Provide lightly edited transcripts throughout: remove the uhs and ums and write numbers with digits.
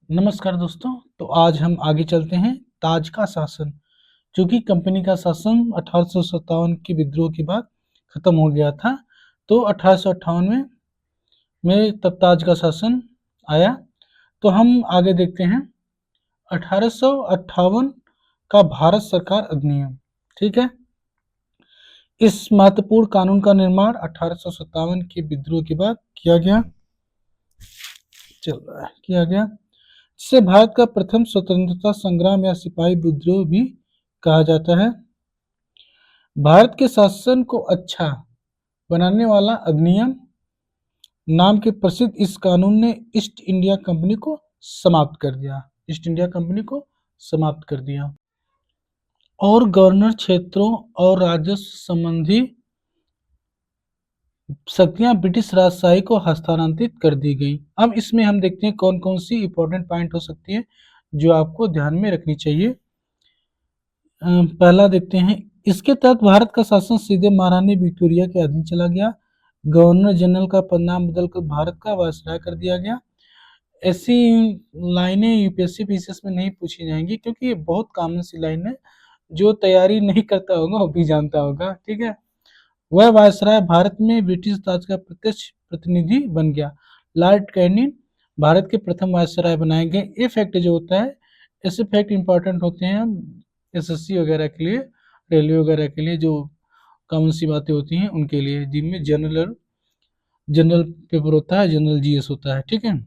नमस्कार दोस्तों। तो आज हम आगे चलते हैं। ताज का शासन, जो कि कंपनी का शासन 1857 के विद्रोह के बाद खत्म हो गया था। तो 1858 में तब ताज का शासन आया। तो हम आगे देखते हैं 1858 का भारत सरकार अधिनियम। ठीक है, इस महत्वपूर्ण कानून का निर्माण 1857 के विद्रोह के बाद किया गया, जिसे भारत का प्रथम स्वतंत्रता संग्राम या सिपाही विद्रोह भी कहा जाता है। भारत के शासन को अच्छा बनाने वाला अधिनियम नाम के प्रसिद्ध इस कानून ने ईस्ट इंडिया कंपनी को समाप्त कर दिया और गवर्नर क्षेत्रों और राजस्व संबंधी शक्तियां ब्रिटिश राजशाही को हस्तांतरित कर दी गई। अब इसमें हम देखते हैं कौन कौन सी इंपॉर्टेंट पॉइंट हो सकती है जो आपको ध्यान में रखनी चाहिए। पहला देखते हैं, इसके तहत भारत का शासन सीधे महारानी विक्टोरिया के अधीन चला गया। गवर्नर जनरल का पदनाम बदलकर भारत का वायसराय कर दिया गया। ऐसी लाइनें यूपीएससी पीसीएस में नहीं पूछी जाएंगी, क्योंकि ये बहुत कॉमन सी लाइन है, जो तैयारी नहीं करता होगा वो भी जानता होगा। ठीक है, वह वायसराय भारत में ब्रिटिश राज का प्रत्यक्ष प्रतिनिधि बन गया। लॉर्ड कैनिंग भारत के प्रथम वायसराय बनाए गए। ये फैक्ट जो होता है, ऐसे फैक्ट इंपॉर्टेंट होते हैं एसएससी वगैरह के लिए, रेलवे वगैरह के लिए, जो कॉमन सी बातें होती हैं उनके लिए, जिनमें जनरल पेपर होता है, जनरल जीएस होता है। ठीक है,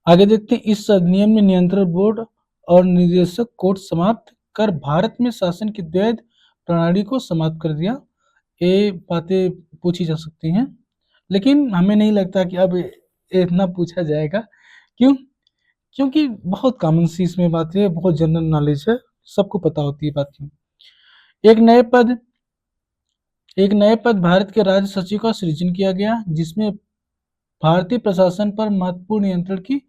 आगे देखते हैं, इस अधिनियम में नियंत्रण बोर्ड और निदेशक कोर्ट समाप्त कर भारत में शासन की द्वैध प्रणाली को समाप्त कर दिया। ये बातें पूछी जा सकती हैं, लेकिन हमें नहीं लगता कि अब इतना पूछा जाएगा। क्यों? क्योंकि बहुत कॉमन सी इसमें बातें है, बहुत जनरल नॉलेज है, सबको पता होती है बातें। एक नए पद भारत के राज्य सचिव का सृजन किया गया, जिसमें भारतीय प्रशासन पर महत्वपूर्ण नियंत्रण की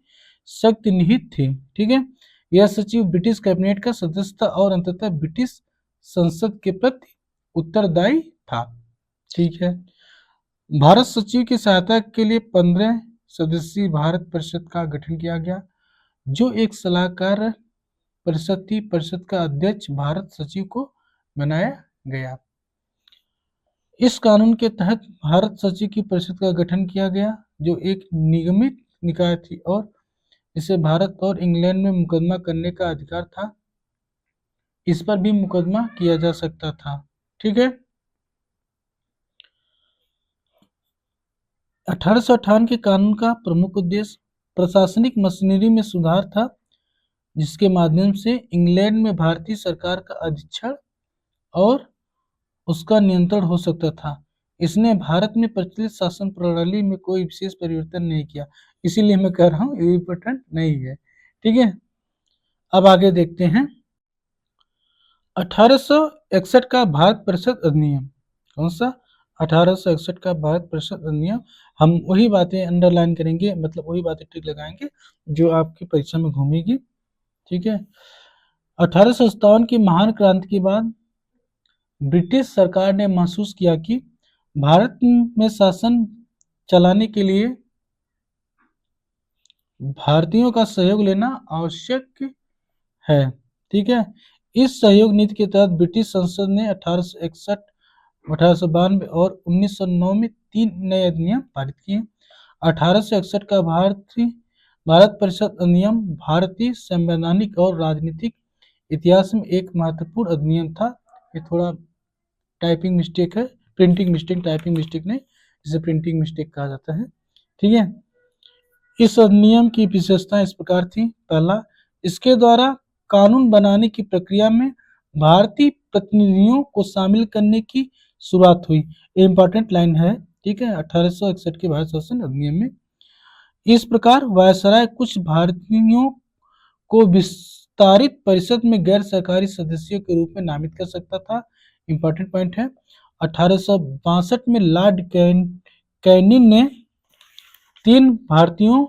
शक्ति निहित थी। ठीक है, यह सचिव ब्रिटिश कैबिनेट का सदस्य था और अंततः ब्रिटिश संसद के प्रति उत्तरदायी था। ठीक है, भारत सचिव की सहायता के लिए 15 सदस्यीय भारत परिषद का गठन किया गया, जो एक सलाहकार परिषद थी। परिषद का अध्यक्ष भारत सचिव को बनाया गया। इस कानून के तहत भारत सचिव की परिषद का गठन किया गया, जो एक निगमित निकाय थी और इसे भारत और इंग्लैंड में मुकदमा करने का अधिकार था। इस पर भी मुकदमा किया जा सकता था। ठीक है, 1858 के कानून का प्रमुख उद्देश्य प्रशासनिक मशीनरी में सुधार था, जिसके माध्यम से इंग्लैंड में भारतीय सरकार का अधीक्षण और उसका नियंत्रण हो सकता था। इसने भारत में प्रचलित शासन प्रणाली में कोई विशेष परिवर्तन नहीं किया, इसीलिए मैं कह रहा हूँ ये इम्पोर्टेंट नहीं है। ठीक है, अब आगे देखते हैं 1861 का भारत परिषद अधिनियम। कौन सा? 1861 का भारत परिषद अधिनियम। हम वही बातें अंडरलाइन करेंगे, मतलब वही बातें टिक लगाएंगे जो आपकी परीक्षा में घूमेगी। ठीक है, 1857 की महान क्रांति के बाद ब्रिटिश सरकार ने महसूस किया कि भारत में शासन चलाने के लिए भारतीयों का सहयोग लेना आवश्यक है। ठीक है, इस सहयोग नीति के तहत ब्रिटिश संसद ने 1861, 1892 और 1909 में 3 नए अधिनियम पारित किए। 1861 का भारत परिषद अधिनियम भारतीय संवैधानिक और राजनीतिक इतिहास में एक महत्वपूर्ण अधिनियम था। ये थोड़ा टाइपिंग मिस्टेक है, टाइपिंग मिस्टेक नहीं, जिसे प्रिंटिंग मिस्टेक कहा जाता है। ठीक है, इस अधिनियम की विशेषताएं इस प्रकार थी। पहला, इसके द्वारा कानून बनाने की प्रक्रिया में भारतीय प्रतिनिधियों को शामिल करने की शुरुआत हुई। इंपॉर्टेंट लाइन है। ठीक है, 1861 के भारत शासन अधिनियम में इस प्रकार वायसराय कुछ भारतीयों को विस्तारित परिषद में गैर सरकारी सदस्यों के रूप में नामित कर सकता था। इंपॉर्टेंट पॉइंट है, 1862 में लॉर्ड कैनिंग ने 3 भारतीयों,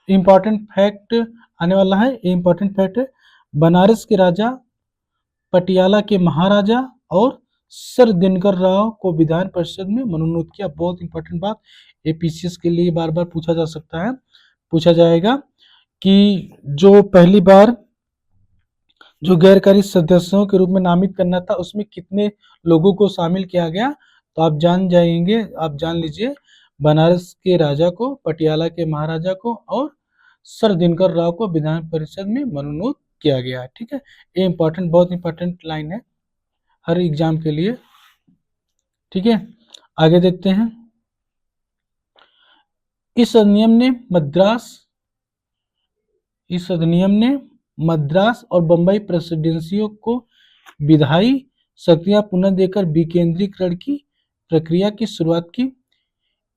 इंपॉर्टेंट फैक्ट आने वाला है, इंपॉर्टेंट फैक्ट है, बनारस के राजा, पटियाला के महाराजा और सर दिनकर राव को विधान परिषद में मनोनीत किया। बहुत इंपॉर्टेंट बात, एपीसीएस के लिए बार बार पूछा जा सकता है, पूछा जाएगा। कि जो पहली बार जो गैरकारी सदस्यों के रूप में नामित करना था उसमें कितने लोगों को शामिल किया गया, तो आप जान जाएंगे, आप जान लीजिए, बनारस के राजा को, पटियाला के महाराजा को और सर दिनकर राव को विधान परिषद में मनोनीत किया गया। ठीक है, ये इंपॉर्टेंट, बहुत इंपॉर्टेंट लाइन है हर एग्जाम के लिए। ठीक है, आगे देखते हैं। इस अधिनियम ने मद्रास और बंबई प्रेसिडेंसियों को विधायी शक्तियां पुनः देकर विकेंद्रीकरण की प्रक्रिया की शुरुआत की।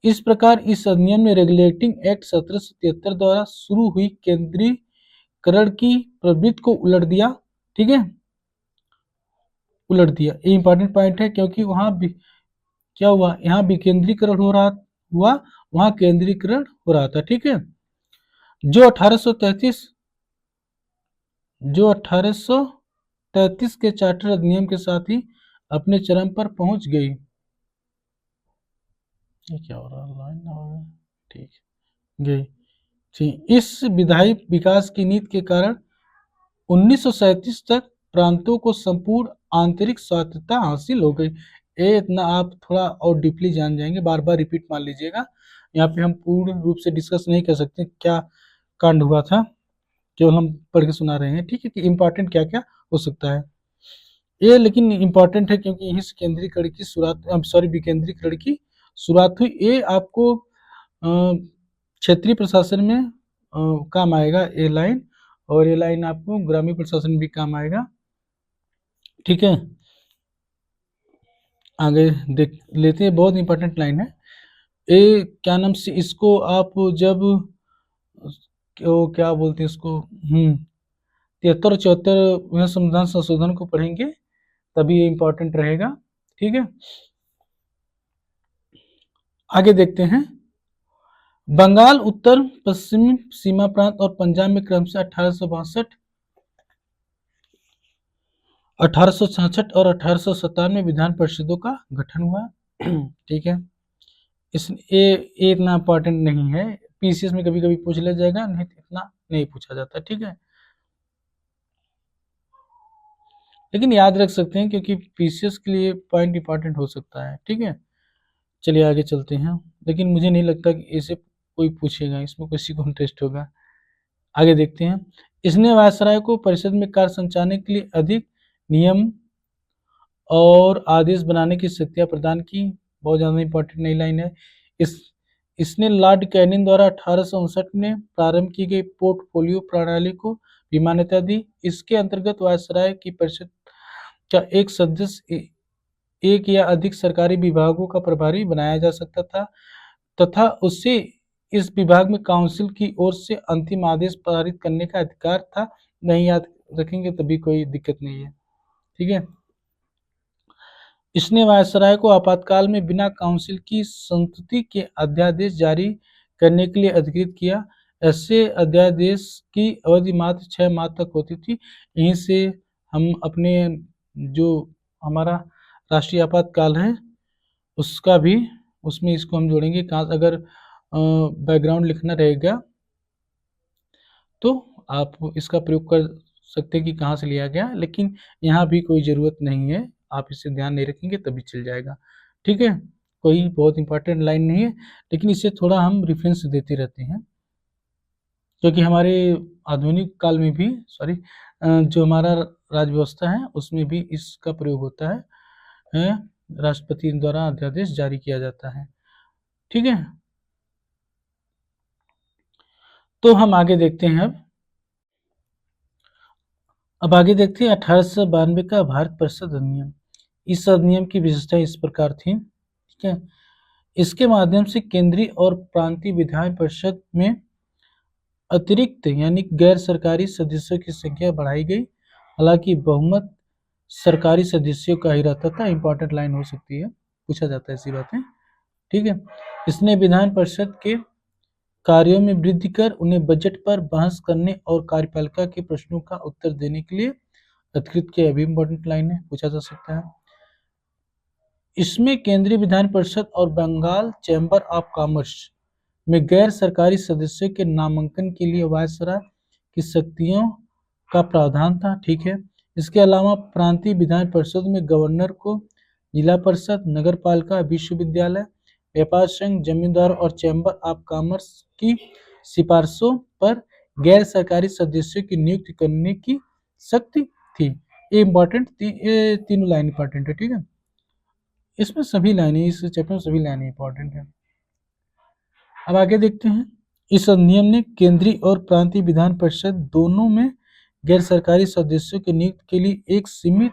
इस प्रकार इस अधिनियम ने रेगुलेटिंग एक्ट 1773 द्वारा शुरू हुई केंद्रीकरण की प्रवृत्ति को उलट दिया। ठीक है, उलट दिया, ये इंपॉर्टेंट पॉइंट है, क्योंकि वहां भी क्या हुआ, यहाँ विकेंद्रीकरण हुआ, वहां केंद्रीकरण हो रहा था। ठीक है, जो 1833 के चार्टर अधिनियम के साथ ही अपने चरम पर पहुंच गई। ये क्या हो रहा है, लाइन ना हो रहा है, ठीक गई। ठीक, इस विधायी विकास की नीति के कारण 1937 तक प्रांतों को संपूर्ण आंतरिक स्वायत्तता हासिल हो गई। ये इतना आप थोड़ा और डीपली जान जाएंगे, बार बार रिपीट मान लीजिएगा, यहाँ पे हम पूर्ण रूप से डिस्कस नहीं कर सकते क्या कांड हुआ था, केवल हम पढ़ के सुना रहे हैं। ठीक है, कि इंपॉर्टेंट क्या क्या हो सकता है ये, लेकिन इंपॉर्टेंट है क्योंकि यहीं से केंद्रीकरण की शुरुआत, सॉरी, विकेंद्रीकरण की शुरुआत हुई। ये आपको क्षेत्रीय प्रशासन में काम आएगा ये लाइन, और ये लाइन आपको ग्रामीण प्रशासन में भी काम आएगा। ठीक है, आगे देख लेते हैं, बहुत इंपॉर्टेंट लाइन है ये। क्या नाम से इसको आप जब क्या बोलते हैं इसको, 73 और 74 संविधान संशोधन को पढ़ेंगे तभी ये इंपॉर्टेंट रहेगा। ठीक है, आगे देखते हैं। बंगाल उत्तर पश्चिमी सीमा प्रांत और पंजाब में क्रमशः 1862, 1866 और 1857 में विधान परिषदों का गठन हुआ। ठीक है, ये इतना इंपॉर्टेंट नहीं है, पीसीएस में कभी कभी पूछ लिया जाएगा, नहीं तो इतना नहीं पूछा जाता। ठीक है, लेकिन याद रख सकते हैं क्योंकि पीसीएस के लिए पॉइंट इंपॉर्टेंट हो सकता है। ठीक है, चलिए आगे चलते हैं, लेकिन मुझे नहीं लगता कि इसे कोई पूछेगा, इसमें किसी को इंटरेस्ट होगा। आगे देखते हैं। इसने वायसराय को परिषद में कार्य संचालने के लिए अधिक नियम और आदेश बनाने की शक्तियां प्रदान की। बहुत ज़्यादा इंपॉर्टेंट नई लाइन है। इसने लॉर्ड कैनिंग द्वारा 1859 में प्रारंभ की गई पोर्टफोलियो प्रणाली को भी मान्यता दी। इसके अंतर्गत वायसराय की परिषद का एक सदस्य एक या अधिक सरकारी विभागों का प्रभारी बनाया जा सकता था तथा उसे इस विभाग में काउंसिल की ओर से अंतिम आदेश पारित करने का अधिकार था। नहीं याद रखेंगे तभी कोई दिक्कत नहीं है। ठीक है, इसने वायसराय को आपातकाल में बिना काउंसिल की संस्तुति के अध्यादेश जारी करने के लिए अधिकृत किया। ऐसे अध्यादेश की अवधि मात्र 6 माह तक होती थी। यहीं से हम अपने जो हमारा राष्ट्रीय आपातकाल है उसका भी, उसमें इसको हम जोड़ेंगे। अगर बैकग्राउंड लिखना रहेगा तो आप इसका प्रयोग कर सकते हैं कि कहाँ से लिया गया, लेकिन यहाँ भी कोई ज़रूरत नहीं है, आप इसे ध्यान नहीं रखेंगे तभी चल जाएगा। ठीक है, कोई बहुत इंपॉर्टेंट लाइन नहीं है, लेकिन इसे थोड़ा हम रेफरेंस देते रहते हैं क्योंकि हमारे आधुनिक काल में भी, सॉरी, जो हमारा राज्य व्यवस्था है उसमें भी इसका प्रयोग होता है, राष्ट्रपति द्वारा अध्यादेश जारी किया जाता है। ठीक है, तो हम आगे देखते हैं। अब आगे देखते हैं 1892 का भारत परिषद अधिनियम। इस अधिनियम की विशेषता इस प्रकार थी। ठीक है, इसके माध्यम से केंद्रीय और प्रांतीय विधान परिषद में अतिरिक्त यानी गैर सरकारी सदस्यों की संख्या बढ़ाई गई। हालांकि बहुमत सरकारी सदस्यों का ही रहता था। इंपॉर्टेंट लाइन हो सकती है, पूछा जाता है ऐसी बातें। ठीक है, इसने विधान परिषद के कार्यों में वृद्धि कर उन्हें बजट पर बहस करने और कार्यपालिका के प्रश्नों का उत्तर देने के लिए अधिकृत किया। भी इंपॉर्टेंट लाइन है, पूछा जा सकता है। इसमें केंद्रीय विधान परिषद और बंगाल चैम्बर ऑफ कॉमर्स में गैर सरकारी सदस्यों के नामांकन के लिए वायसराय की शक्तियों का प्रावधान था। ठीक है। इसके अलावा प्रांतीय विधान परिषद में गवर्नर को जिला परिषद, नगर पालिका, विश्वविद्यालय, व्यापार संघ, जमींदार और चैम्बर ऑफ कॉमर्स की सिफारिशों पर गैर सरकारी सदस्यों की नियुक्ति करने की शक्ति थी। ये इंपॉर्टेंट, ये तीनों लाइन इंपॉर्टेंट है। ठीक है, इसमें सभी लाइनें, इस चैप्टर में सभी लाइनें इंपॉर्टेंट है। अब आगे देखते हैं। इस अधिनियम ने केंद्रीय और प्रांतीय विधान परिषद दोनों में गैर सरकारी सदस्यों की नियुक्ति के लिए एक सीमित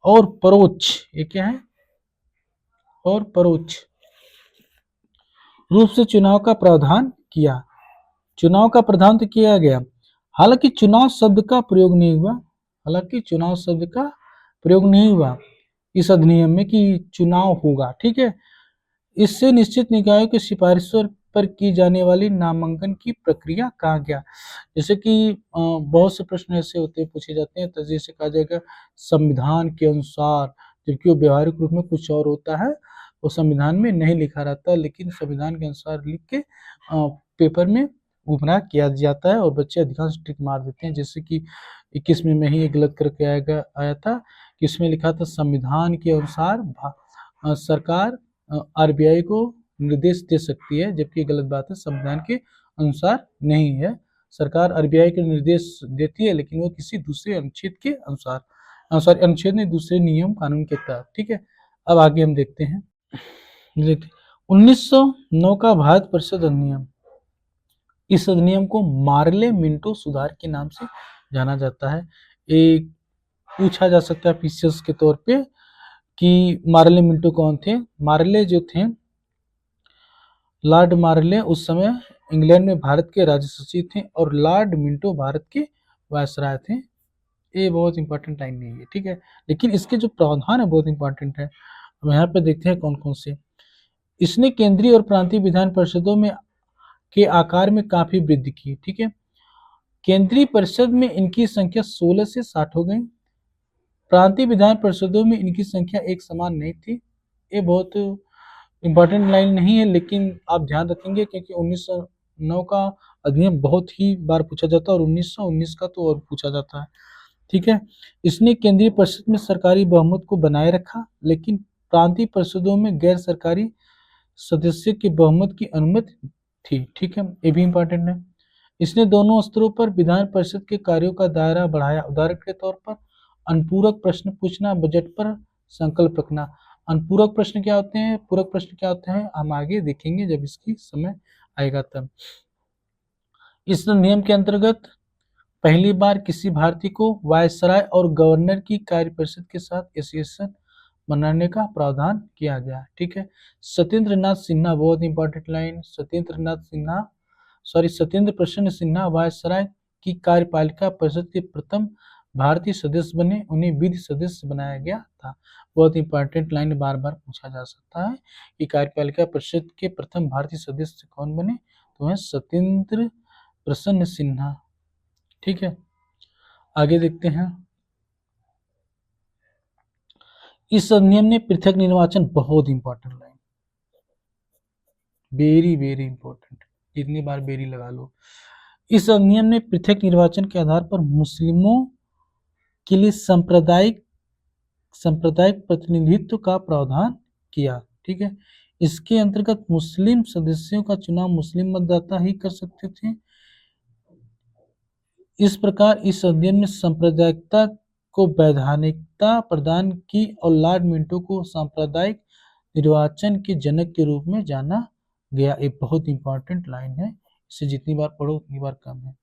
और परोक्ष, ये क्या है, और परोक्ष रूप से चुनाव का प्रावधान किया। चुनाव का प्रावधान तो किया गया, हालांकि चुनाव शब्द का प्रयोग नहीं हुआ, हालांकि चुनाव शब्द का प्रयोग नहीं हुआ इस अधिनियम में कि चुनाव होगा। ठीक है, इससे निश्चित निकायों की सिफारिशों पर की जाने वाली नामांकन की प्रक्रिया कहा गया। जैसे कि बहुत से प्रश्न ऐसे होते हैं, पूछे जाते हैं, तो जैसे कहा जाएगा संविधान के अनुसार, जबकि वो व्यवहारिक रूप में कुछ और होता है, वो संविधान में नहीं लिखा रहता, लेकिन संविधान के अनुसार लिख के पेपर में गुमराह किया जाता है और बच्चे अधिकांश टिक मार देते हैं। जैसे कि 21 में ही गलत करके आया था कि इसमें लिखा था संविधान के अनुसार सरकार आरबीआई को निर्देश दे सकती है, जबकि गलत बात है, संविधान के अनुसार नहीं है। सरकार आरबीआई को निर्देश देती है, लेकिन वो किसी दूसरे अनुच्छेद के अनुसार, सॉरी अनुच्छेद नहीं, दूसरे नियम कानून के तहत। ठीक है, अब आगे हम देखते हैं। 1909 का भारत परिषद अधिनियम, इस अधिनियम को मार्ले मिंटो सुधार के नाम से जाना जाता है। एक पूछा जा सकता है पीसीएस के तौर पे कि मार्ले मिंटो कौन थे। मार्ले जो थे, लॉर्ड मार्ले उस समय इंग्लैंड में भारत के राज्य सचिव थे और लॉर्ड मिंटो भारत के वायसराय थे। ये बहुत इंपॉर्टेंट लाइन नहीं है। ठीक है, लेकिन इसके जो प्रावधान है बहुत इंपॉर्टेंट है। हम यहाँ पे देखते हैं कौन कौन से। इसने केंद्रीय और प्रांतीय विधान परिषदों में के आकार में काफी वृद्धि की। ठीक है, केंद्रीय परिषद में इनकी संख्या 16 से 60 हो गई, प्रांतीय विधान परिषदों में इनकी संख्या एक समान नहीं थी। ये बहुत इंपॉर्टेंट लाइन नहीं है, लेकिन आप ध्यान रखेंगे क्योंकि 1909 का अधिनियम बहुत ही बार पूछा जाता है और 1919 का तो और पूछा जाता है। ठीक है, इसने केंद्रीय परिषद में सरकारी बहुमत को बनाए रखा, लेकिन प्रांतीय परिषदों में गैर सरकारी सदस्य के बहुमत की अनुमति थी। ठीक है, ये भी इंपॉर्टेंट है। इसने दोनों स्तरों पर विधान परिषद के कार्यों का दायरा बढ़ाया। उदाहरण के तौर पर अनुपूरक प्रश्न पूछना, बजट पर संकल्प रखना। अनुपूरक प्रश्न क्या होते हैं, पूरक प्रश्न क्या होते हैं, हम आगे देखेंगे जब इसकी समय आएगा तब। इस नियम के अंतर्गत पहली बार किसी भारतीय को वायसराय और गवर्नर की कार्य परिषद के साथ एसोसिएशन बनाने का प्रावधान किया गया। ठीक है, सत्येंद्र नाथ सिन्हा, बहुत इंपॉर्टेंट लाइन, सत्येंद्र प्रसन्न सिन्हा वायसराय की कार्यपालिका परिषद के प्रथम भारतीय सदस्य बने, उन्हें विधि सदस्य बनाया गया था। बहुत इंपॉर्टेंट लाइन, बार बार पूछा जा सकता है कि कार्यपालिका परिषद के प्रथम भारतीय सदस्य कौन बने, तो है सत्येंद्र प्रसन्न सिन्हा। ठीक है, आगे देखते हैं। इस अधिनियम ने पृथक निर्वाचन, बहुत important line, very very important, जितनी बार बेरी लगा लो। इस अधिनियम ने पृथक निर्वाचन के आधार पर मुस्लिमों के लिए सांप्रदायिक प्रतिनिधित्व का प्रावधान किया। ठीक है, इसके अंतर्गत मुस्लिम सदस्यों का चुनाव मुस्लिम मतदाता ही कर सकते थे। इस प्रकार इस अधिनियम ने सांप्रदायिकता को वैधानिकता प्रदान की और लॉर्ड मिंटो को सांप्रदायिक निर्वाचन के जनक के रूप में जाना गया। एक बहुत इंपॉर्टेंट लाइन है, इसे जितनी बार पढ़ो उतनी बार कम है।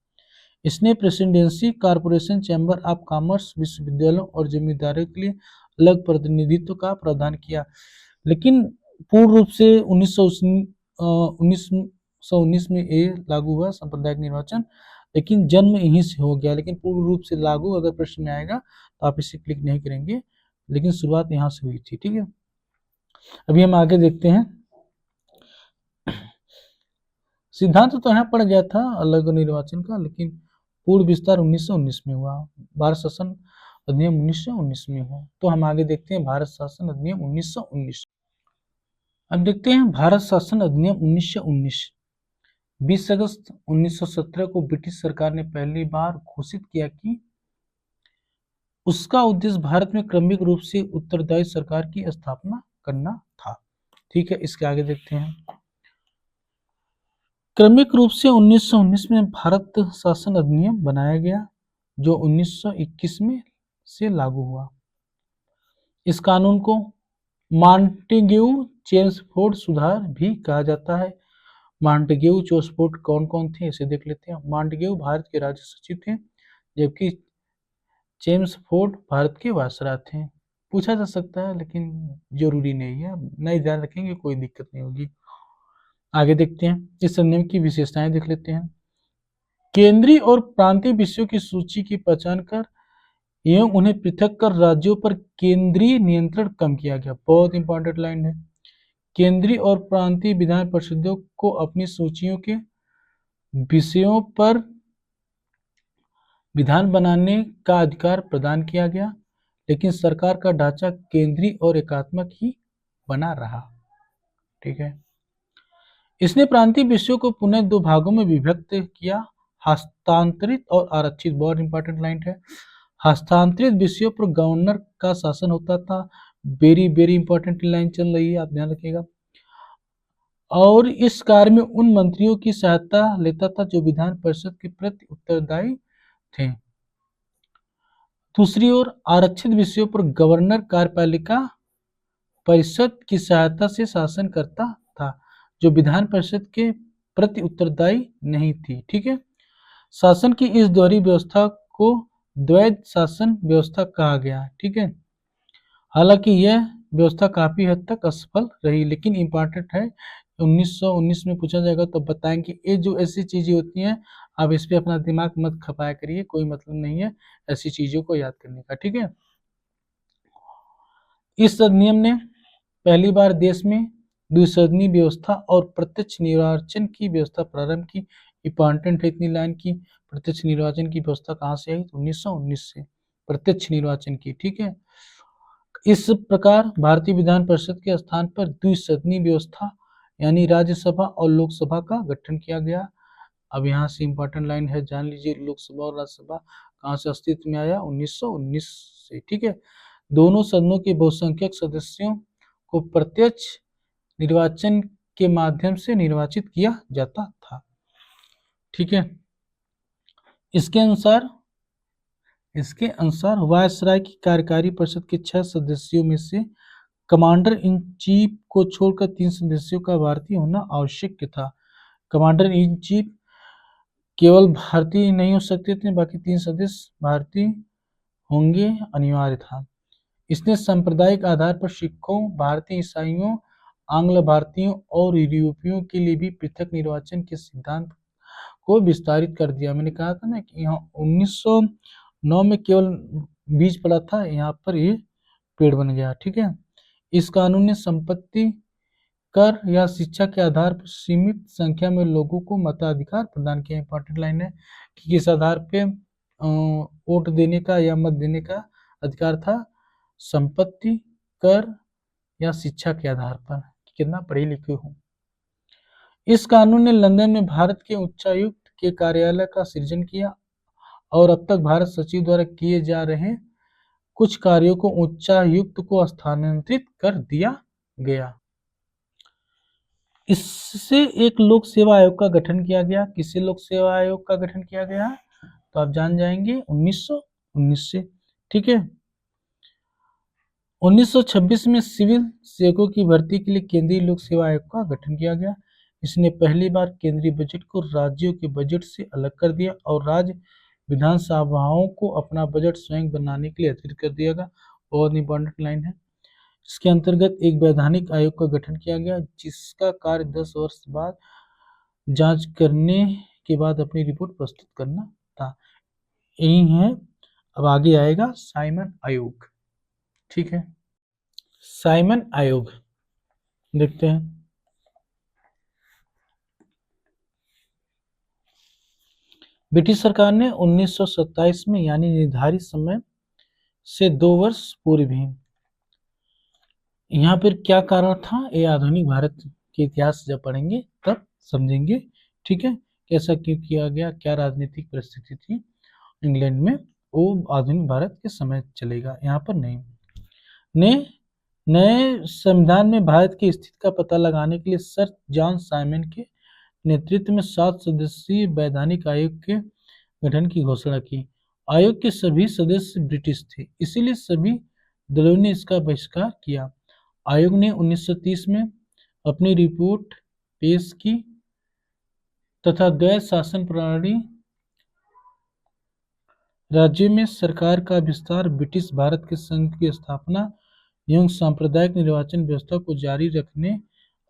इसने presidency, corporation, chamber of commerce, विश्वविद्यालयों और जमींदारों के लिए अलग प्रतिनिधित्व का प्रावधान किया, लेकिन पूर्ण रूप से 1919 में ये लागू हुआ सांप्रदायिक निर्वाचन, लेकिन जन्म यहीं से हो गया, लेकिन पूर्ण रूप से लागू अगर प्रश्न में आएगा तो आप इसे क्लिक नहीं करेंगे, लेकिन शुरुआत यहाँ से हुई थी। ठीक है, अभी हम आगे देखते हैं। सिद्धांत तो यहाँ पड़ गया था अलग निर्वाचन का, लेकिन पूर्ण विस्तार 1919 में हुआ। भारत शासन अधिनियम 1919 में हुआ। तो हम आगे देखते हैं भारत शासन अधिनियम 1919। अब देखते हैं भारत शासन अधिनियम 1919। 20 अगस्त 1917 को ब्रिटिश सरकार ने पहली बार घोषित किया कि उसका उद्देश्य भारत में क्रमिक रूप से उत्तरदायी सरकार की स्थापना करना था। ठीक है, इसके आगे देखते हैं। क्रमिक रूप से 1919 में भारत शासन अधिनियम बनाया गया जो 1921 में से लागू हुआ। इस कानून को मॉन्टेग्यू चेम्सफोर्ड सुधार भी कहा जाता है। मॉन्टेग्यू चेम्सफोर्ड कौन कौन थे इसे देख लेते हैं। मॉन्टेग्यू भारत के राज्य सचिव थे, जबकि चेम्सफोर्ड भारत के वायसराय थे। पूछा जा सकता है लेकिन जरूरी नहीं है, नहीं ध्यान रखेंगे कोई दिक्कत नहीं होगी। आगे देखते हैं, इस अधिनियम की विशेषताएं देख लेते हैं। केंद्रीय और प्रांतीय विषयों की सूची की पहचान कर एवं उन्हें पृथक कर राज्यों पर केंद्रीय नियंत्रण कम किया गया। बहुत इंपॉर्टेंट लाइन है। केंद्रीय और प्रांतीय विधान परिषदों को अपनी सूचियों के विषयों पर विधान बनाने का अधिकार प्रदान किया गया, लेकिन सरकार का ढांचा केंद्रीय और एकात्मक ही बना रहा। ठीक है, इसने प्रांतीय विषयों को पुनः दो भागों में विभक्त किया, हस्तांतरित और आरक्षित। बहुत इंपॉर्टेंट लाइन है। हस्तांतरित विषयों पर गवर्नर का शासन होता था। वेरी वेरी इंपॉर्टेंट लाइन चल रही है, आप ध्यान रखिएगा। और इस कार्य में उन मंत्रियों की सहायता लेता था जो विधान परिषद के प्रति उत्तरदायी थे। दूसरी ओर आरक्षित विषयों पर गवर्नर कार्यपालिका परिषद की सहायता से शासन करता था, जो विधान परिषद के प्रति उत्तरदायी नहीं थी। ठीक है, शासन की इस दोहरी व्यवस्था को द्वैध शासन व्यवस्था कहा गया। ठीक है, हालांकि यह व्यवस्था काफी हद तक असफल रही, लेकिन इंपॉर्टेंट है। 1919 में पूछा जाएगा तो बताएंगे। ये जो ऐसी चीजें होती हैं, आप इस पे अपना दिमाग मत खपाया करिए, कोई मतलब नहीं है ऐसी चीजों को याद करने का। ठीक है, इस अधिनियम ने पहली बार देश में द्विसदनीय व्यवस्था और प्रत्यक्ष निर्वाचन की व्यवस्था प्रारंभ की। इंपॉर्टेंट है इतनी लाइन की। प्रत्यक्ष निर्वाचन की व्यवस्था कहाँ से आई? 1919 से प्रत्यक्ष निर्वाचन की। ठीक है, इस प्रकार भारतीय विधान परिषद के स्थान पर द्विसदनीय व्यवस्था यानी राज्यसभा और लोकसभा का गठन किया गया। अब यहाँ से इंपॉर्टेंट लाइन है, जान लीजिए। लोकसभा और राज्यसभा कहाँ से अस्तित्व में आया? 1919 से। ठीक है, दोनों सदनों के बहुसंख्यक सदस्यों को प्रत्यक्ष निर्वाचन के माध्यम से निर्वाचित किया जाता था। ठीक है, इसके अनुसार वायसराय की कार्यकारी परिषद के 6 सदस्यों में से कमांडर इन चीफ को छोड़कर 3 सदस्यों का भारतीय होना आवश्यक था। कमांडर इन चीफ केवल भारतीय नहीं हो सकते थे, बाकी 3 सदस्य भारतीय होंगे अनिवार्य था। इसने सांप्रदायिक आधार पर सिखों, भारतीय ईसाइयों, आंग्ल भारतीयों और यूरोपियों के लिए भी पृथक निर्वाचन के सिद्धांत को विस्तारित कर दिया। मैंने कहा था ना कि यहाँ 1909 में केवल बीज पड़ा था, यहाँ पर ये पेड़ बन गया। ठीक है, इस कानून ने संपत्ति कर या शिक्षा के आधार पर सीमित संख्या में लोगों को मताधिकार प्रदान किया। इंपॉर्टेंट लाइन है कि किस आधार पे वोट देने का या मत देने का अधिकार था? संपत्ति कर या शिक्षा के आधार पर, कितना पढ़े लिखे हो। इस कानून ने लंदन में भारत के उच्चायुक्त के कार्यालय का सृजन किया और अब तक भारत सचिव द्वारा किए जा रहे कुछ कार्यों को उच्चायुक्त को स्थानांतरित कर दिया गया। इससे एक लोक सेवा आयोग का गठन किया गया। किससे लोक सेवा आयोग का गठन किया गया? तो आप जान जाएंगे 1919 से। ठीक है, 1926 में सिविल सेवकों की भर्ती के लिए केंद्रीय लोक सेवा आयोग का गठन किया गया। इसने पहली बार केंद्रीय बजट को राज्यों के बजट से अलग कर दिया और राज्य विधानसभाओं को अपना बजट स्वयं बनाने के लिए अधिकृत कर दिया गया। बहुत इंपॉर्टेंट लाइन है। इसके अंतर्गत एक वैधानिक आयोग का गठन किया गया, जिसका कार्य 10 वर्ष बाद जांच करने के बाद अपनी रिपोर्ट प्रस्तुत करना था। यही है। अब आगे आएगा साइमन आयोग। ठीक है, साइमन आयोग देखते हैं। ब्रिटिश सरकार ने 1927 में यानी निर्धारित समय से 2 वर्ष पूर्व ही यहाँ पर क्या कारण था, ये आधुनिक भारत के इतिहास जब पढ़ेंगे तब समझेंगे ठीक है, कैसा क्यों किया गया, क्या राजनीतिक परिस्थिति थी इंग्लैंड में, वो आधुनिक भारत के समय चलेगा, यहाँ पर नहीं। ने नए संविधान में भारत की स्थिति का पता लगाने के लिए सर जॉन साइमन के नेतृत्व में 7 सदस्यीय वैधानिक आयोग के गठन की घोषणा की। आयोग के सभी सदस्य ब्रिटिश थे, इसीलिए सभी दलों ने इसका बहिष्कार किया। आयोग ने 1930 में अपनी रिपोर्ट पेश की तथा गैर शासन प्रणाली राज्य में सरकार का विस्तार, ब्रिटिश भारत के संघ की स्थापना एवं सांप्रदायिक निर्वाचन व्यवस्था को जारी रखने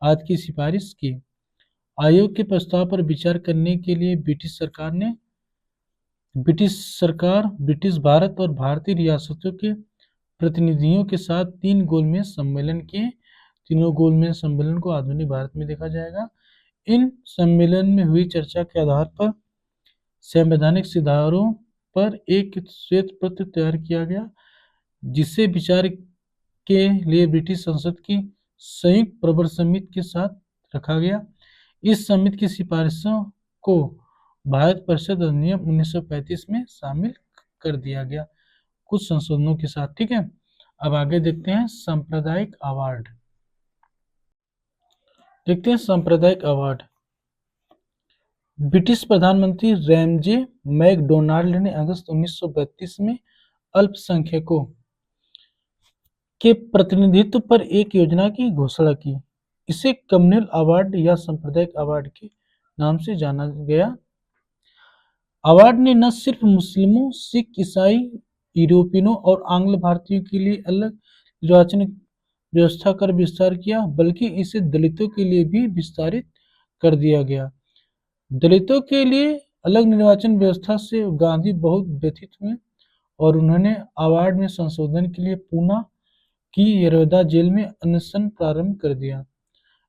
आदि की सिफारिश की। आयोग के प्रस्ताव पर विचार करने के लिए ब्रिटिश भारत और भारतीय रियासतों के प्रतिनिधियों के साथ 3 गोलमेज सम्मेलन किए। तीनों गोलमेज सम्मेलन को आधुनिक भारत में देखा जाएगा। इन सम्मेलन में हुई चर्चा के आधार पर संवैधानिक सुधारों पर एक श्वेत पत्र तैयार किया गया, जिसे विचार के लिए ब्रिटिश संसद की संयुक्त प्रवर समिति के साथ रखा गया। इस समिति की सिफारिशों को भारत परिषद अधिनियम 1935 में शामिल कर दिया गया, कुछ संशोधनों के साथ। ठीक है, अब आगे देखते हैं सांप्रदायिक अवार्ड। देखते हैं सांप्रदायिक अवार्ड। ब्रिटिश प्रधानमंत्री रैमजे मैकडोनाल्ड ने अगस्त 1932 में अल्पसंख्यकों के प्रतिनिधित्व पर एक योजना की घोषणा की। इसे कम्युनल अवार्ड या सांप्रदायिक अवार्ड के नाम से जाना गया। अवार्ड ने न सिर्फ मुस्लिमों, सिख, ईसाई, यूरोपियनों और आंग्ल भारतीयों के लिए अलग निर्वाचन व्यवस्था कर विस्तार किया, बल्कि इसे दलितों के लिए भी विस्तारित कर दिया गया। दलितों के लिए अलग निर्वाचन व्यवस्था से गांधी बहुत व्यथित हुए और उन्होंने अवार्ड में संशोधन के लिए पूना की यशोदा जेल में अनशन प्रारंभ कर दिया।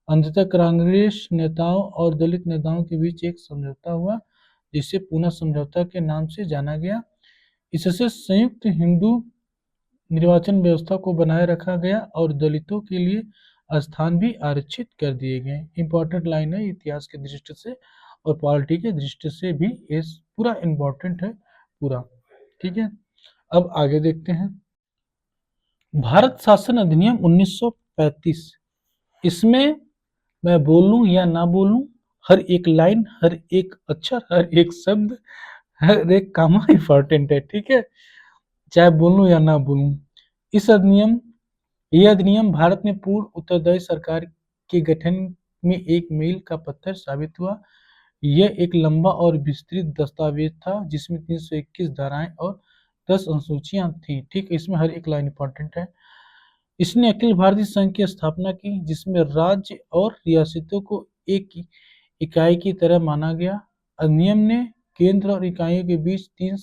अंततः कांग्रेस नेताओं और दलित नेताओं के बीच एक समझौता हुआ, जिसे पूना समझौता के नाम से जाना गया। इससे संयुक्त हिंदू निर्वाचन व्यवस्था को बनाए रखा गया और दलितों के लिए स्थान भी आरक्षित कर दिए गए। इंपॉर्टेंट लाइन है इतिहास की दृष्टि से और पॉलिटी की दृष्टि से भी, ये पूरा इंपॉर्टेंट है पूरा। ठीक है, अब आगे देखते हैं भारत शासन अधिनियम 1935। इसमें मैं बोलूं या ना बोलूं, हर एक लाइन, हर एक अक्षर, हर एक शब्द, हर एक कामा इंपॉर्टेंट है। ठीक है, चाहे बोलूं या ना बोलूं। यह अधिनियम भारत में पूर्ण उत्तरदायी सरकार के गठन में एक मील का पत्थर साबित हुआ। यह एक लंबा और विस्तृत दस्तावेज था, जिसमें 321 धाराएं और 10 अनुसूचियां थी। ठीक, इसमें हर एक लाइन इंपॉर्टेंट है। इसने अखिल भारतीय संघ की स्थापना की, जिसमें राज्य और रियासतों को एक इकाई की तरह माना गया। अधिनियम ने केंद्र और इकाइयों के बीच 3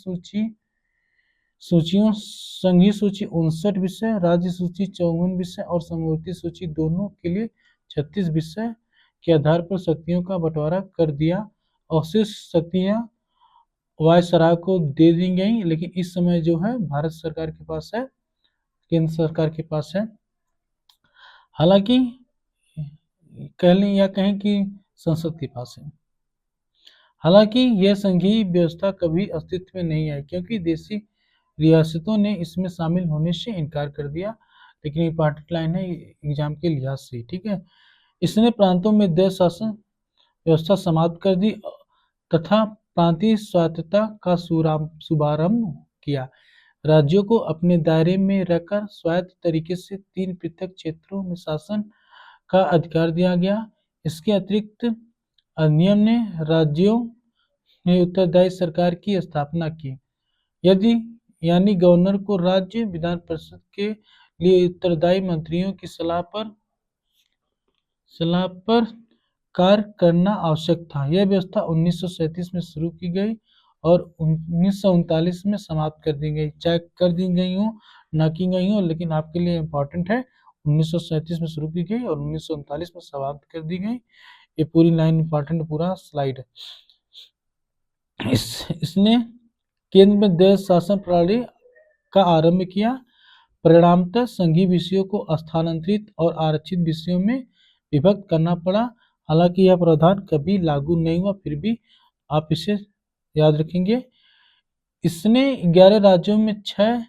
सूचियों, संघीय सूची 59 विषय, राज्य सूची 54 विषय और समवर्ती सूची दोनों के लिए 36 विषय के आधार पर शक्तियों का बंटवारा कर दिया। अवशिष्ट शक्तियां वायसराय को दे दी गई, लेकिन इस समय जो है भारत सरकार के पास है, केंद्र सरकार के पास है। हालांकि कह लें या कहें कि संसद के पास है। हालांकि यह संघीय व्यवस्था कभी अस्तित्व में नहीं आई, क्योंकि देशी रियासतों ने इसमें शामिल होने से इनकार कर दिया। लेकिन इंपॉर्टेंट लाइन है एग्जाम के लिहाज से। ठीक है, इसने प्रांतों में देश शासन व्यवस्था समाप्त कर दी तथा प्रांतीय स्वायत्तता का शुभारंभ किया। राज्यों को अपने दायरे में रखकर स्वायत्त तरीके से 3 पृथक क्षेत्रों में शासन का अधिकार दिया गया। इसके अतिरिक्त अधिनियम ने राज्यों में उत्तरदायी सरकार की स्थापना की। यानी गवर्नर को राज्य विधान परिषद के लिए उत्तरदायी मंत्रियों की सलाह पर कार्य करना आवश्यक था। यह व्यवस्था 1937 में शुरू की गई और 1939 में समाप्त कर दी गई। चाहे कर दी गई हो ना की गई हो, लेकिन आपके लिए इम्पोर्टेंट है। 1937 में शुरू की गई और 1939 में समाप्त कर दी गई। ये पूरी लाइन इंपॉर्टेंट, पूरा स्लाइड है। इसने केंद्र में देश शासन प्रणाली का आरंभ किया। परिणामतः संघीय विषयों को स्थानांतरित और आरक्षित विषयों में विभक्त करना पड़ा। हालांकि यह प्रावधान कभी लागू नहीं हुआ, फिर भी आप इसे याद रखेंगे। इसने 11 राज्यों में 6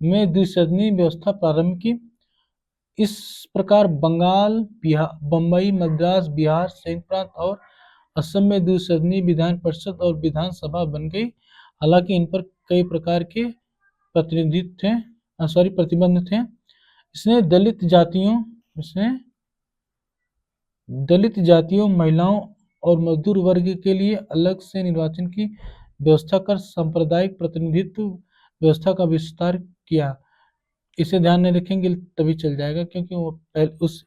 में द्विसदनीय व्यवस्था प्रारंभ की। इस प्रकार बंगाल, बिहार, बम्बई, मद्रास, बिहार, संयुक्त प्रांत और असम में द्विसदनीय विधान परिषद और विधानसभा बन गई। हालांकि इन पर कई प्रकार के प्रतिबंध थे। इसने दलित जातियों, महिलाओं और मजदूर वर्ग के लिए अलग से निर्वाचन की व्यवस्था कर सांप्रदायिक प्रतिनिधित्व व्यवस्था का विस्तार किया। इसे ध्यान में रखेंगे तभी चल जाएगा, क्योंकि वो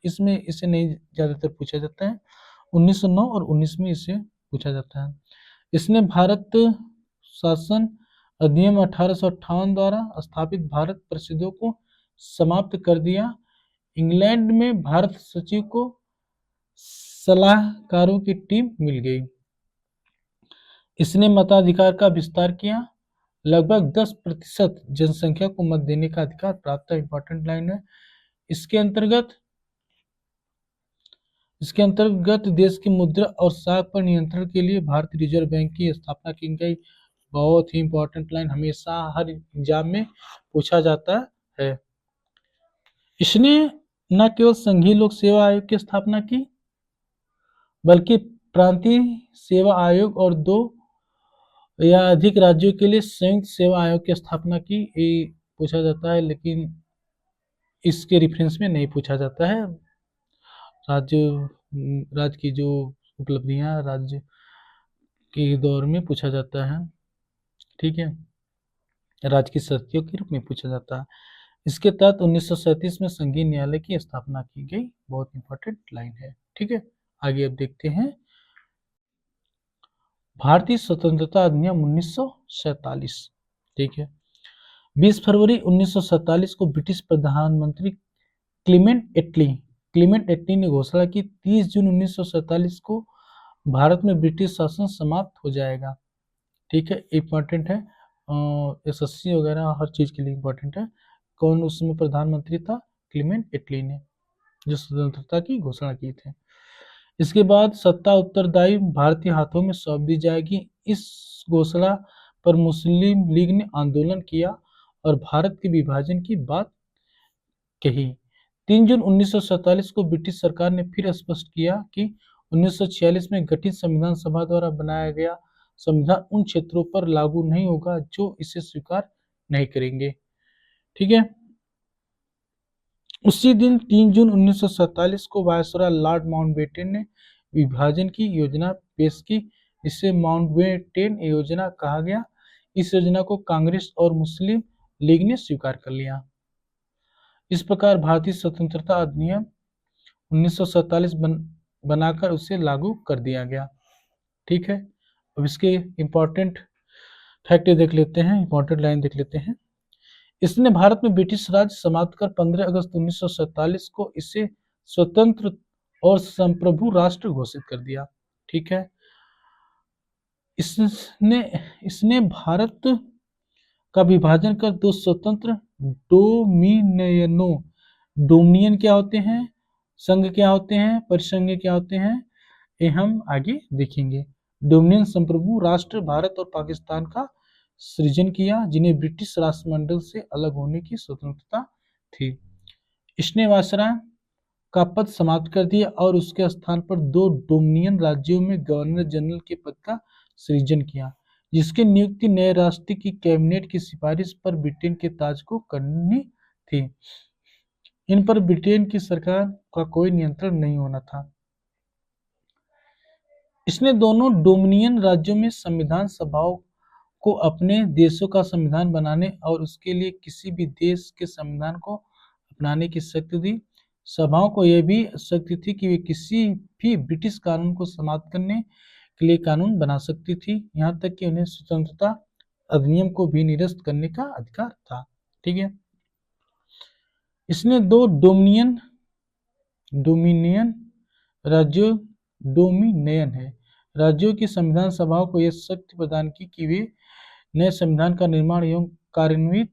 इसमें इसे नहीं ज्यादातर पूछा जाता है। 1909 और 19 में इसे पूछा जाता है। इसने भारत शासन अधिनियम 1858 द्वारा स्थापित भारत परिषदों को समाप्त कर दिया। इंग्लैंड में भारत सचिव को सलाहकारों की टीम मिल गई। इसने मताधिकार का विस्तार किया। लगभग 10% जनसंख्या को मत देने का अधिकार प्राप्त है। इंपॉर्टेंट लाइन है। इसके अंतर्गत देश की मुद्रा और साख पर नियंत्रण के लिए भारतीय रिजर्व बैंक की स्थापना की गई। बहुत ही इंपॉर्टेंट लाइन, हमेशा हर एग्जाम में पूछा जाता है। इसने न केवल संघीय लोक सेवा आयोग की स्थापना की, बल्कि प्रांतीय सेवा आयोग और 2 या अधिक राज्यों के लिए संयुक्त सेवा आयोग की स्थापना की। ये पूछा जाता है, लेकिन इसके रेफरेंस में नहीं पूछा जाता है। राज्य की जो उपलब्धियां राज्य के दौर में पूछा जाता है, ठीक है, राज्य की शक्तियों के रूप में पूछा जाता है। इसके तहत 1937 में संघीय न्यायालय की स्थापना की गई। बहुत इंपॉर्टेंट लाइन है, ठीक है। आगे अब देखते हैं भारतीय स्वतंत्रता अधिनियम 1947, ठीक है। 20 फरवरी 1947 को ब्रिटिश प्रधानमंत्री क्लीमेंट एटली ने घोषणा की 30 जून 1947 को भारत में ब्रिटिश शासन समाप्त हो जाएगा, ठीक है। इंपॉर्टेंट है, एसएससी वगैरह हर चीज के लिए इंपॉर्टेंट है। कौन उसमें प्रधानमंत्री था? क्लीमेंट एटली ने, जो स्वतंत्रता की घोषणा की थी। इसके बाद सत्ता उत्तरदायी भारतीय हाथों में सौंप दी जाएगी। इस घोषणा पर मुस्लिम लीग ने आंदोलन किया और भारत के विभाजन की बात कही। 3 जून 1947 को ब्रिटिश सरकार ने फिर स्पष्ट किया कि 1946 में गठित संविधान सभा द्वारा बनाया गया संविधान उन क्षेत्रों पर लागू नहीं होगा जो इसे स्वीकार नहीं करेंगे, ठीक है। उसी दिन 3 जून 1947 को वायसराय लॉर्ड माउंटबेटन ने विभाजन की योजना पेश की, जिसे माउंटबेटन योजना कहा गया। इस योजना को कांग्रेस और मुस्लिम लीग ने स्वीकार कर लिया। इस प्रकार भारतीय स्वतंत्रता अधिनियम 1947 बनाकर उसे लागू कर दिया गया, ठीक है। अब इसके इंपॉर्टेंट फैक्ट देख लेते हैं, इंपॉर्टेंट लाइन देख लेते हैं। इसने भारत में ब्रिटिश राज समाप्त कर 15 अगस्त 1947 को इसे स्वतंत्र और संप्रभु राष्ट्र घोषित कर दिया, ठीक है। इसने भारत का विभाजन कर 2 स्वतंत्र डोमिनियन क्या होते हैं, संघ क्या होते हैं, परिसंघ क्या होते हैं, ये हम आगे देखेंगे। डोमिनियन संप्रभु राष्ट्र भारत और पाकिस्तान का सृजन किया, जिन्हें ब्रिटिश राष्ट्रमंडल से अलग होने की स्वतंत्रता थी। इसने वायसराय का पद समाप्त कर दिया और उसके स्थान पर 2 डोमिनियन राज्यों में गवर्नर जनरल के पद का सृजन किया, जिसकी नियुक्ति नए राष्ट्र की कैबिनेट की सिफारिश पर ब्रिटेन के ताज को करनी थी। इन पर ब्रिटेन की सरकार का कोई नियंत्रण नहीं होना था। इसने दोनों डोमिनियन राज्यों में संविधान सभाओं को अपने देशों का संविधान बनाने और उसके लिए किसी भी देश के संविधान को अपनाने की शक्ति दी। सभाओं को यह भी शक्ति थी कि वे किसी भी ब्रिटिश कानून को समाप्त करने के लिए कानून बना सकती थी, यहाँ तक कि उन्हें स्वतंत्रता अधिनियम को भी निरस्त करने का अधिकार था, ठीक है। इसने 2 डोमिनियन राज्यों की संविधान सभाओं को यह शक्ति प्रदान की कि वे नए संविधान का निर्माण एवं कार्यान्वित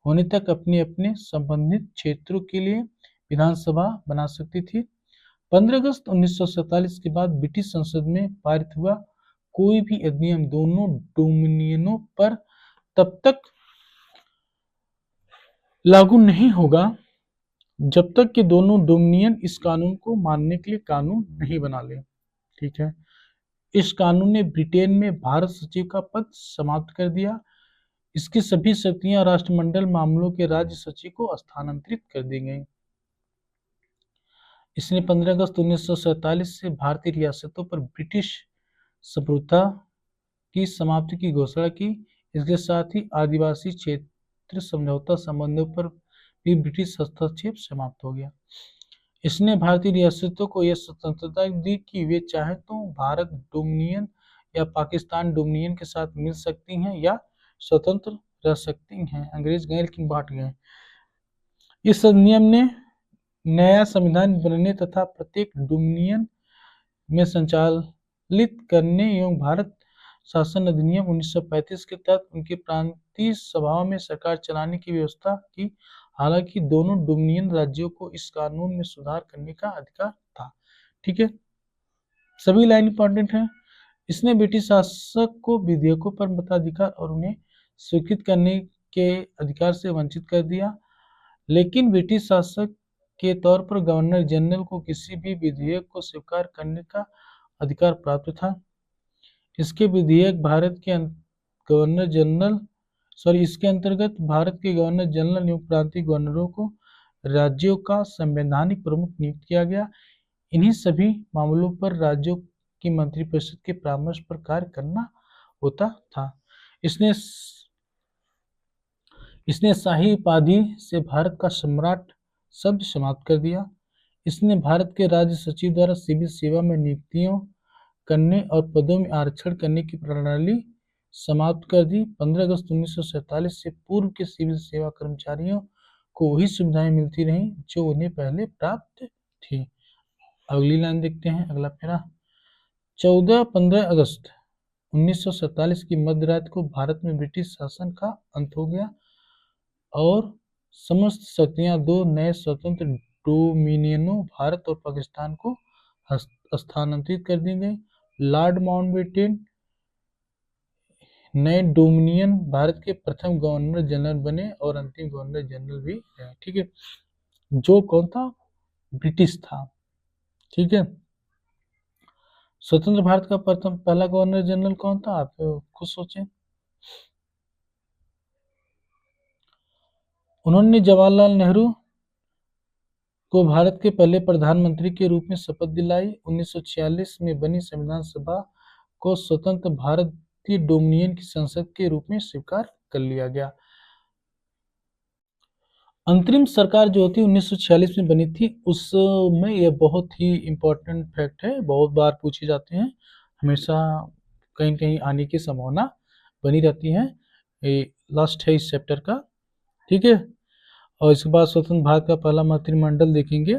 होने तक अपने अपने संबंधित क्षेत्रों के लिए विधानसभा बना सकती थी। 15 अगस्त 1947 के बाद ब्रिटिश संसद में पारित हुआ कोई भी अधिनियम दोनों डोमिनियनों पर तब तक लागू नहीं होगा जब तक कि दोनों डोमिनियन इस कानून को मानने के लिए कानून नहीं बना ले। ठीक है, इस कानून ने ब्रिटेन में भारत सचिव का पद समाप्त कर दिया। इसकी सभी शक्तियां राष्ट्रमंडल मामलों के राज्य सचिव को स्थानांतरित कर दी गईं। इसने 15 अगस्त 1947 से भारतीय रियासतों पर ब्रिटिश संप्रभुता की समाप्ति की घोषणा की। इसके साथ ही आदिवासी क्षेत्र समझौता संबंधों पर भी ब्रिटिश हस्तक्षेप समाप्त हो गया। इसने भारतीय रियासतों को यह स्वतंत्रता दी कि वे चाहे तो भारत डोमिनियन या पाकिस्तान डोमिनियन के साथ मिल सकती हैं या स्वतंत्र रह सकती हैं। अंग्रेज गए लेकिन बांट गए। इस अधिनियम ने नया संविधान बनने तथा प्रत्येक डोमिनियन में संचालित करने एवं भारत शासन अधिनियम 1935 के तहत उनकी प्रांतीय सभाओं में सरकार चलाने की व्यवस्था की। हालांकि दोनों डोमिनियन राज्यों को इस कानून में सुधार करने का अधिकार था। ठीक है, सभी लाइन इंपॉर्टेंट है। इसने ब्रिटिश शासक को विधेयकों पर मताधिकार और उन्हें स्वीकृत करने के अधिकार से वंचित कर दिया, लेकिन ब्रिटिश शासक के तौर पर गवर्नर जनरल को किसी भी विधेयक को स्वीकार करने का अधिकार प्राप्त था। इसके विधेयक भारत के गवर्नर जनरल इसके अंतर्गत भारत के गवर्नर जनरल एवं प्रांतीय गवर्नरों को राज्यों का संवैधानिक प्रमुख नियुक्त किया गया। इन्हीं सभी मामलों पर राज्यों की मंत्रिपरिषद के परामर्श पर कार्य करना होता था। इसने शाही उपाधि से भारत का सम्राट शब्द समाप्त कर दिया। इसने भारत के राज्य सचिव द्वारा सिविल सेवा में नियुक्तियों करने और पदों में आरक्षण करने की प्रणाली समाप्त कर दी। 15 अगस्त 1947 से पूर्व के सिविल सेवा कर्मचारियों को वही सुविधाएं मिलती रहीं जो उन्हें पहले प्राप्त थी। अगली लाइन देखते हैं, अगला पैरा। 15 अगस्त 1947 की मध्यरात को भारत में ब्रिटिश शासन का अंत हो गया और समस्त शक्तियां दो नए स्वतंत्र डोमिनियनों भारत और पाकिस्तान को स्थानांतरित कर दी गई। लॉर्ड माउंटबेटन नए डोमिनियन भारत के प्रथम गवर्नर जनरल बने और अंतिम गवर्नर जनरल भी रहे। ठीक है, जो कौन था? ब्रिटिश था। ठीक है, स्वतंत्र भारत का पहला गवर्नर जनरल कौन था? आप खुद सोचें। उन्होंने जवाहरलाल नेहरू को भारत के पहले प्रधानमंत्री के रूप में शपथ दिलाई। 1946 में बनी संविधान सभा को स्वतंत्र भारतीय डोमिनियन की संसद के रूप में स्वीकार कर लिया गया। अंतरिम सरकार जो थी 1946 में बनी थी, उसमें यह बहुत ही इम्पोर्टेंट फैक्ट है, बहुत बार पूछे जाते हैं, हमेशा कहीं कहीं आने की संभावना बनी रहती है। ये लास्ट है इस चैप्टर का। ठीक है, और इसके बाद स्वतंत्र भारत का पहला मंत्रिमंडल देखेंगे,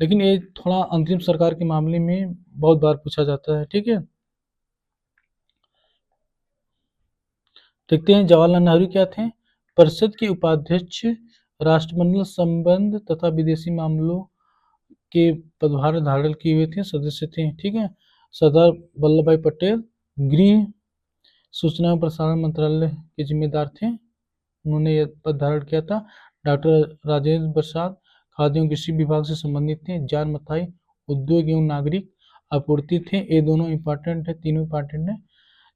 लेकिन ये थोड़ा अंतरिम सरकार के मामले में बहुत बार पूछा जाता है। ठीक है, देखते हैं जवाहरलाल नेहरू क्या थे। परिषद के उपाध्यक्ष, राष्ट्रमंडल संबंध तथा विदेशी मामलों के पदभार धारण किए हुए थे, सदस्य थे। ठीक है, सरदार वल्लभ भाई पटेल गृह सूचना एवं प्रसारण मंत्रालय के जिम्मेदार थे, उन्होंने यह पद धारण किया था। डॉक्टर राजेंद्र प्रसाद खाद्य एवं कृषि विभाग से संबंधित थे। जॉन मथाई उद्योग एवं नागरिक आपूर्ति थे। ये दोनों इंपॉर्टेंट है, तीनों इंपॉर्टेंट है।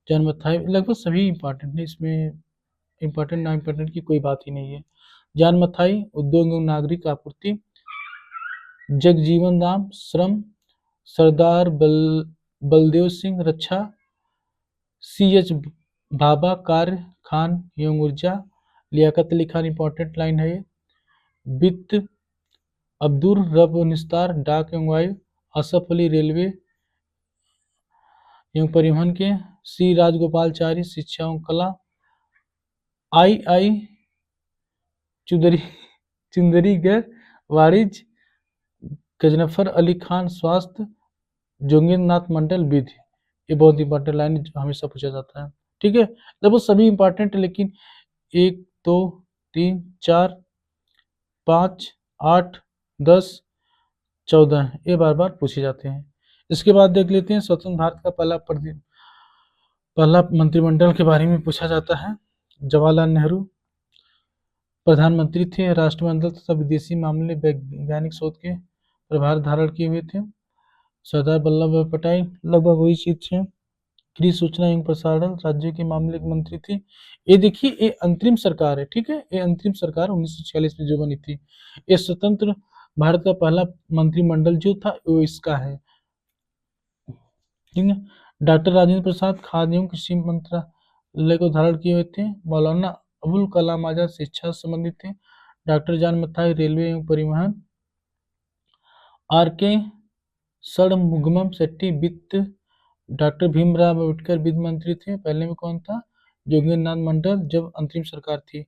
जॉन मथाई लगभग सभी इंपॉर्टेंट है, इसमें इंपॉर्टेंट ना इंपॉर्टेंट की कोई बात ही नहीं है। जॉन मथाई उद्योग एवं नागरिक आपूर्ति, जगजीवन राम श्रम, सरदार बलदेव सिंह रक्षा, CH भाभा कार्य खान एवं ऊर्जा, लियाकत अली खान इंपॉर्टेंट लाइन है ये। वित्त अब्दुल रब निस्तार डाक एवं वायु, असफ अली रेलवे एवं परिवहन के, C राजगोपालचारी शिक्षा एवं कला, I चुंदरीगढ़ वाणिज्य, गजनफर अली खान स्वास्थ्य, जोगेंद्र नाथ मंडल विधि। ये बहुत इंपॉर्टेंट लाइन हमेशा पूछा जाता है। ठीक है, लगभग सभी इंपॉर्टेंट है, लेकिन 1 2 3 4 5 8 10 14 ये बार बार पूछे जाते हैं। इसके बाद देख लेते हैं स्वतंत्र भारत का पहला मंत्रिमंडल के बारे में पूछा जाता है। जवाहरलाल नेहरू प्रधानमंत्री थे। राष्ट्रमंडल तथा विदेशी मामले वैज्ञानिक शोध के प्रभार धारण किए हुए थे। सरदार वल्लभ भाई पटेल लगभग वही चीज है। गृह सूचना एवं प्रसारण राज्य के मामले के मंत्री थे। ये देखिए ये अंतरिम सरकार है, ठीक है, ये अंतरिम सरकार 1946 में जो बनी थी। ये स्वतंत्र भारत का पहला मंत्रिमंडल जो था वो इसका है, ठीक है। डॉक्टर राजेंद्र प्रसाद खाद्य एवं कृषि मंत्रालय को धारण किए हुए थे। मौलाना अबुल कलाम आजाद शिक्षा से संबंधित थे। डॉक्टर जान मथाई रेलवे एवं परिवहन। आर के षणमुगम शेट्टी वित्त। डॉक्टर भीमराव अम्बेडकर वित्त मंत्री थे। पहले में कौन था? जोगेंद्र नाथ मंडल जब अंतरिम सरकार थी।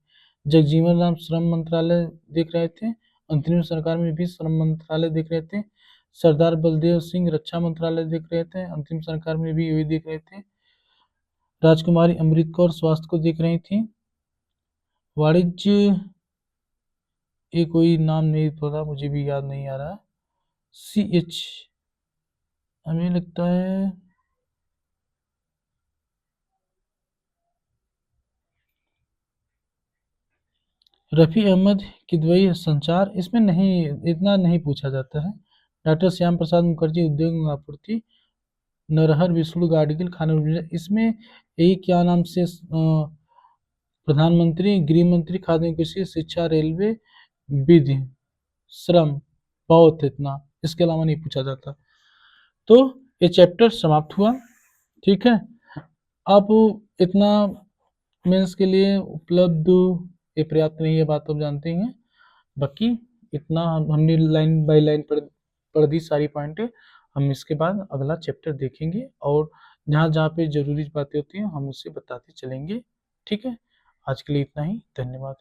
जगजीवन राम श्रम मंत्रालय देख रहे थे। अंतरिम सरकार में भी श्रम मंत्रालय देख रहे थे। सरदार बलदेव सिंह रक्षा मंत्रालय देख रहे थे। अंतरिम सरकार में भी यही देख रहे थे। राजकुमारी अमृत कौर स्वास्थ्य को देख रही थी। वाणिज्य ये कोई नाम नहीं पता, मुझे भी याद नहीं आ रहा। CH हमें लगता है रफ़ी अहमद किदवई संचार, इसमें नहीं इतना नहीं पूछा जाता है। डॉक्टर श्याम प्रसाद मुखर्जी उद्योग एवं आपूर्ति। नरहर विष्णु गाडगिल खाना, इसमें यही क्या नाम से प्रधानमंत्री, गृह मंत्री, खाद्य एवं कृषि, शिक्षा, रेलवे, विधि, श्रम, बहुत इतना, इसके अलावा नहीं पूछा जाता। तो ये चैप्टर समाप्त हुआ, ठीक है। अब इतना मेंस के लिए उपलब्ध ये पर्याप्त नहीं है, बात तो आप जानते ही हैं। बाकी इतना हमने लाइन बाय लाइन पढ़ दी सारी पॉइंट। हम इसके बाद अगला चैप्टर देखेंगे और जहाँ जहाँ पे जरूरी बातें होती हैं हम उससे बताते चलेंगे, ठीक है। आज के लिए इतना ही, धन्यवाद।